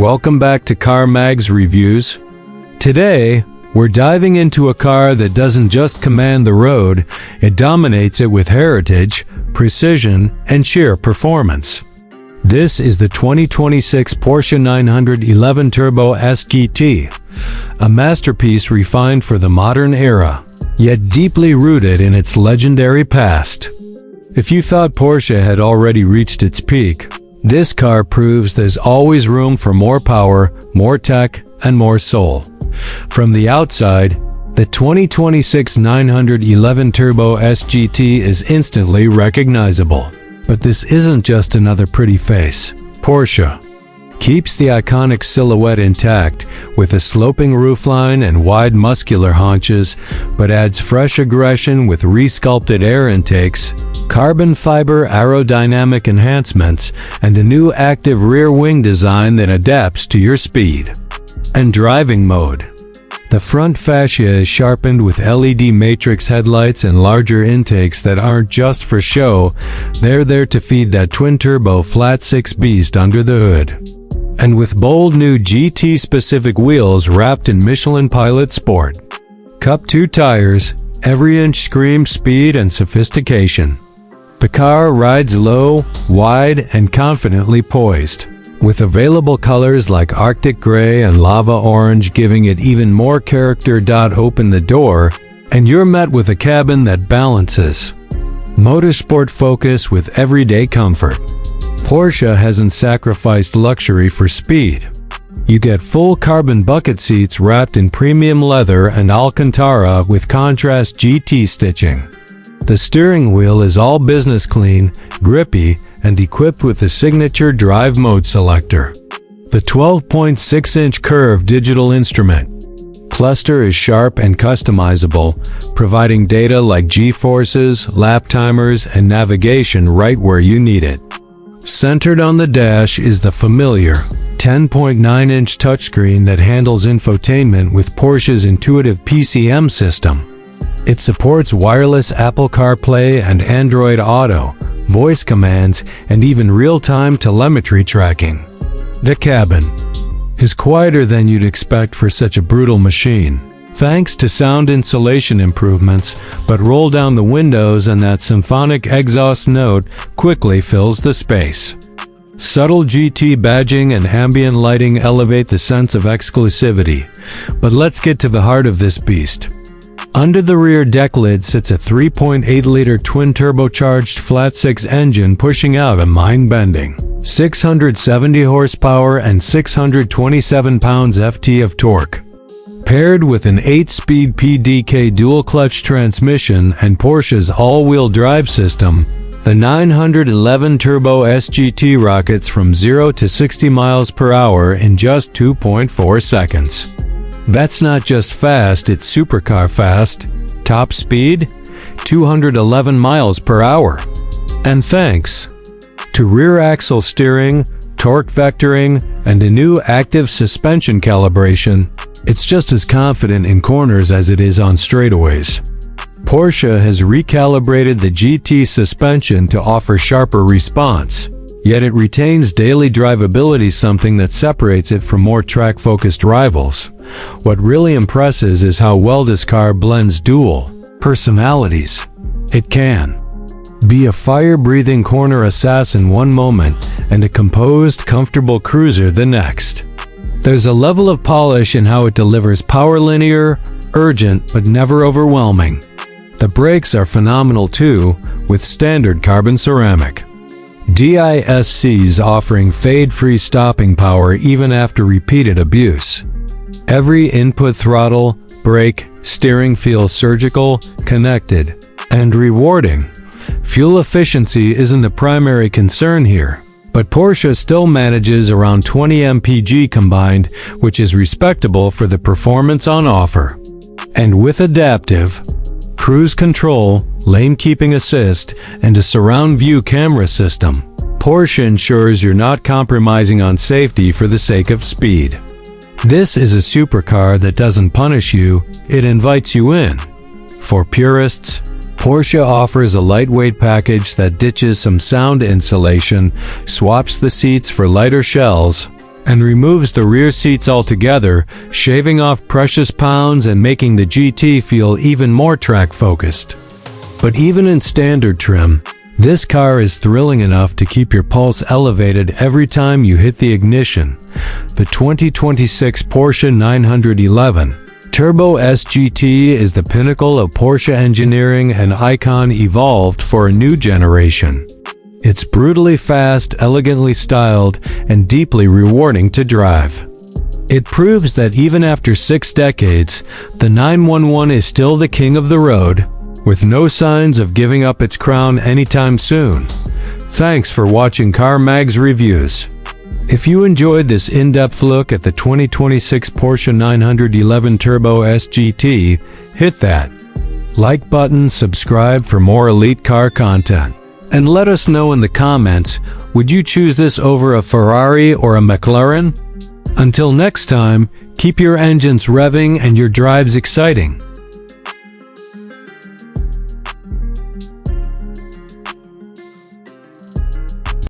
Welcome back to Magz Reviews. Today, we're diving into a car that doesn't just command the road, it dominates it with heritage, precision, and sheer performance. This is the 2026 Porsche 911 Turbo S GT, a masterpiece refined for the modern era, yet deeply rooted in its legendary past. If you thought Porsche had already reached its peak, this car proves there's always room for more power, more tech, and more soul. From the outside, the 2026 911 Turbo S GT is instantly recognizable. But this isn't just another pretty face. Porsche keeps the iconic silhouette intact with a sloping roofline and wide muscular haunches, but adds fresh aggression with re-sculpted air intakes, carbon fiber aerodynamic enhancements, and a new active rear wing design that adapts to your speed and driving mode. The front fascia is sharpened with LED matrix headlights and larger intakes that aren't just for show, they're there to feed that twin-turbo flat-six beast under the hood. And with bold new GT-specific wheels wrapped in Michelin Pilot Sport Cup 2 tires, every inch screams speed and sophistication. The car rides low, wide, and confidently poised, with available colors like Arctic Gray and Lava Orange giving it even more character. Open the door, and you're met with a cabin that balances motorsport focus with everyday comfort. Porsche hasn't sacrificed luxury for speed. You get full carbon bucket seats wrapped in premium leather and Alcantara with contrast GT stitching. The steering wheel is all business clean, grippy, and equipped with the signature drive mode selector. The 12.6-inch curved digital instrument cluster is sharp and customizable, providing data like G-forces, lap timers, and navigation right where you need it. Centered on the dash is the familiar 10.9-inch touchscreen that handles infotainment with Porsche's intuitive PCM system. It supports wireless Apple CarPlay and Android Auto, voice commands, and even real-time telemetry tracking. The cabin is quieter than you'd expect for such a brutal machine, thanks to sound insulation improvements, but roll down the windows and that symphonic exhaust note quickly fills the space. Subtle GT badging and ambient lighting elevate the sense of exclusivity. But let's get to the heart of this beast. Under the rear deck lid sits a 3.8-liter twin-turbocharged flat-six engine pushing out a mind-bending 670 horsepower and 627 pounds-ft of torque. Paired with an 8-speed PDK dual-clutch transmission and Porsche's all-wheel drive system, the 911 Turbo S GT rockets from 0 to 60 miles per hour in just 2.4 seconds. That's not just fast, it's supercar fast. Top speed? 211 miles per hour. And thanks to rear axle steering, torque vectoring, and a new active suspension calibration, it's just as confident in corners as it is on straightaways. Porsche has recalibrated the GT suspension to offer sharper response, yet it retains daily drivability, something that separates it from more track-focused rivals. What really impresses is how well this car blends dual personalities. It can be a fire-breathing corner assassin one moment and a composed, comfortable cruiser the next. There's a level of polish in how it delivers power, linear, urgent, but never overwhelming. The brakes are phenomenal too, with standard carbon ceramic discs offering fade-free stopping power even after repeated abuse. Every input throttle, brake, steering feel surgical, connected, and rewarding. Fuel efficiency isn't the primary concern here, but Porsche still manages around 20 mpg combined, which is respectable for the performance on offer. And with adaptive cruise control, lane keeping assist, and a surround view camera system, Porsche ensures you're not compromising on safety for the sake of speed. This is a supercar that doesn't punish you, it invites you in. For purists, Porsche offers a lightweight package that ditches some sound insulation, swaps the seats for lighter shells, and removes the rear seats altogether, shaving off precious pounds and making the GT feel even more track-focused. But even in standard trim, this car is thrilling enough to keep your pulse elevated every time you hit the ignition. The 2026 Porsche 911 Turbo S GT is the pinnacle of Porsche engineering and icon evolved for a new generation. It's brutally fast, elegantly styled, and deeply rewarding to drive. It proves that even after 6 decades, the 911 is still the king of the road, with no signs of giving up its crown anytime soon. Thanks for watching Car Magz Reviews. If you enjoyed this in-depth look at the 2026 Porsche 911 Turbo S GT, hit that like button, subscribe for more elite car content, and let us know in the comments, would you choose this over a Ferrari or a McLaren? Until next time, keep your engines revving and your drives exciting.